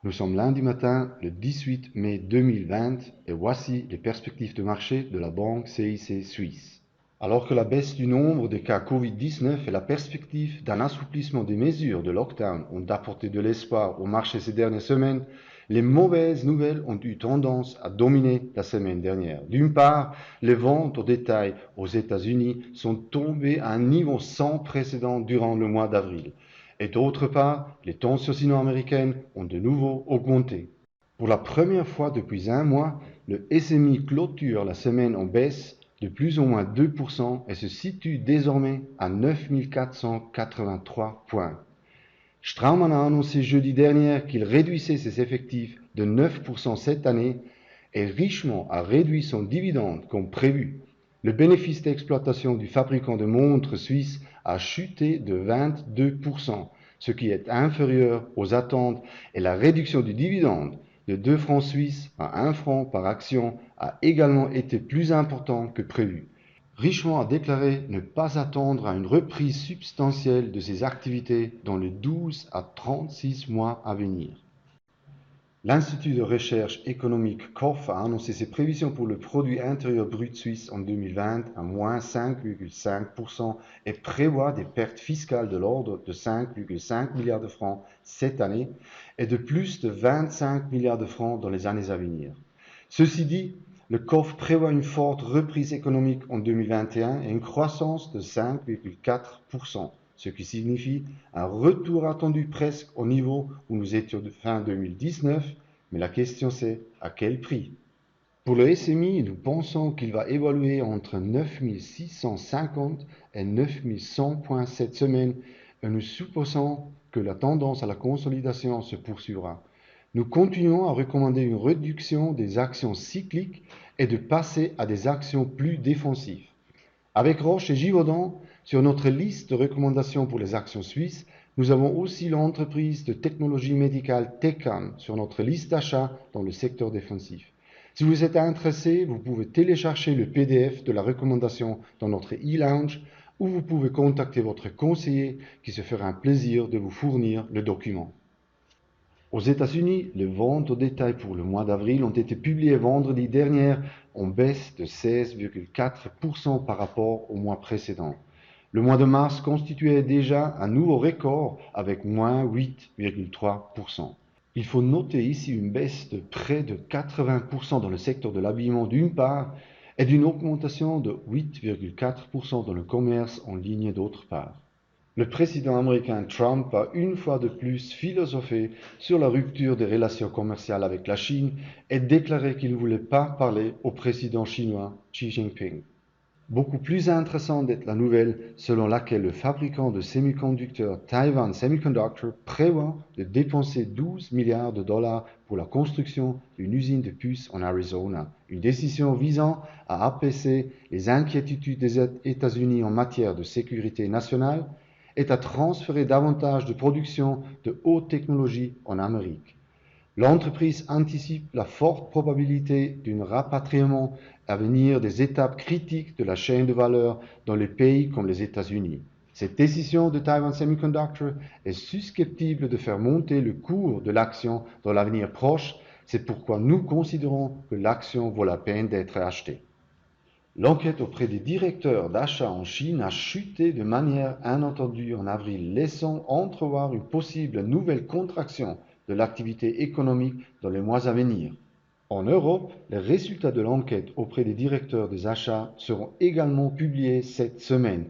Nous sommes lundi matin, le 18 mai 2020, et voici les perspectives de marché de la banque CIC Suisse. Alors que la baisse du nombre de cas Covid-19 et la perspective d'un assouplissement des mesures de lockdown ont apporté de l'espoir au marché ces dernières semaines, les mauvaises nouvelles ont eu tendance à dominer la semaine dernière. D'une part, les ventes au détail aux États-Unis sont tombées à un niveau sans précédent durant le mois d'avril. Et d'autre part, les tensions sino-américaines ont de nouveau augmenté. Pour la première fois depuis un mois, le SMI clôture la semaine en baisse de plus ou moins 2% et se situe désormais à 9 483 points. Straumann a annoncé jeudi dernier qu'il réduisait ses effectifs de 9% cette année et Richemont a réduit son dividende comme prévu. Le bénéfice d'exploitation du fabricant de montres suisse a chuté de 22%, ce qui est inférieur aux attentes, et la réduction du dividende de 2 francs suisses à 1 franc par action a également été plus importante que prévu. Richemont a déclaré ne pas attendre à une reprise substantielle de ses activités dans les 12 à 36 mois à venir. L'Institut de recherche économique COF a annoncé ses prévisions pour le produit intérieur brut suisse en 2020 à moins 5,5% et prévoit des pertes fiscales de l'ordre de 5,5 milliards de francs cette année et de plus de 25 milliards de francs dans les années à venir. Ceci dit, le COF prévoit une forte reprise économique en 2021 et une croissance de 5,4%, ce qui signifie un retour attendu presque au niveau où nous étions de fin 2019, mais la question c'est à quel prix? Pour le SMI, nous pensons qu'il va évoluer entre 9 650 et 9 100 points cette semaine et nous supposons que la tendance à la consolidation se poursuivra. Nous continuons à recommander une réduction des actions cycliques et de passer à des actions plus défensives. Avec Roche et Givaudan, sur notre liste de recommandations pour les actions suisses, nous avons aussi l'entreprise de technologie médicale Tecan sur notre liste d'achat dans le secteur défensif. Si vous êtes intéressé, vous pouvez télécharger le PDF de la recommandation dans notre e-lounge ou vous pouvez contacter votre conseiller qui se fera un plaisir de vous fournir le document. Aux États-Unis, les ventes au détail pour le mois d'avril ont été publiées vendredi dernier en baisse de 16,4% par rapport au mois précédent. Le mois de mars constituait déjà un nouveau record avec moins 8,3%. Il faut noter ici une baisse de près de 80% dans le secteur de l'habillement d'une part et d'une augmentation de 8,4% dans le commerce en ligne d'autre part. Le président américain Trump a une fois de plus philosophé sur la rupture des relations commerciales avec la Chine et déclaré qu'il ne voulait pas parler au président chinois Xi Jinping. Beaucoup plus intéressante est la nouvelle selon laquelle le fabricant de semi-conducteurs Taiwan Semiconductor prévoit de dépenser 12 milliards de dollars pour la construction d'une usine de puces en Arizona, une décision visant à apaiser les inquiétudes des États-Unis en matière de sécurité nationale et à transférer davantage de production de haute technologie en Amérique. L'entreprise anticipe la forte probabilité d'un rapatriement à venir des étapes critiques de la chaîne de valeur dans les pays comme les États-Unis. Cette décision de Taiwan Semiconductor est susceptible de faire monter le cours de l'action dans l'avenir proche. C'est pourquoi nous considérons que l'action vaut la peine d'être achetée. L'enquête auprès des directeurs d'achat en Chine a chuté de manière inattendue en avril, laissant entrevoir une possible nouvelle contraction de l'activité économique dans les mois à venir. En Europe, les résultats de l'enquête auprès des directeurs des achats seront également publiés cette semaine.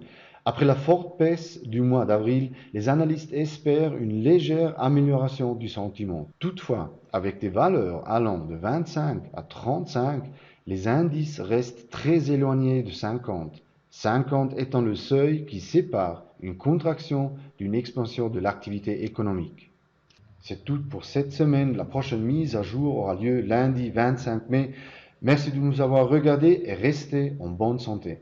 Après la forte baisse du mois d'avril, les analystes espèrent une légère amélioration du sentiment. Toutefois, avec des valeurs allant de 25 à 35, les indices restent très éloignés de 50. 50 étant le seuil qui sépare une contraction d'une expansion de l'activité économique. C'est tout pour cette semaine. La prochaine mise à jour aura lieu lundi 25 mai. Merci de nous avoir regardés et restez en bonne santé.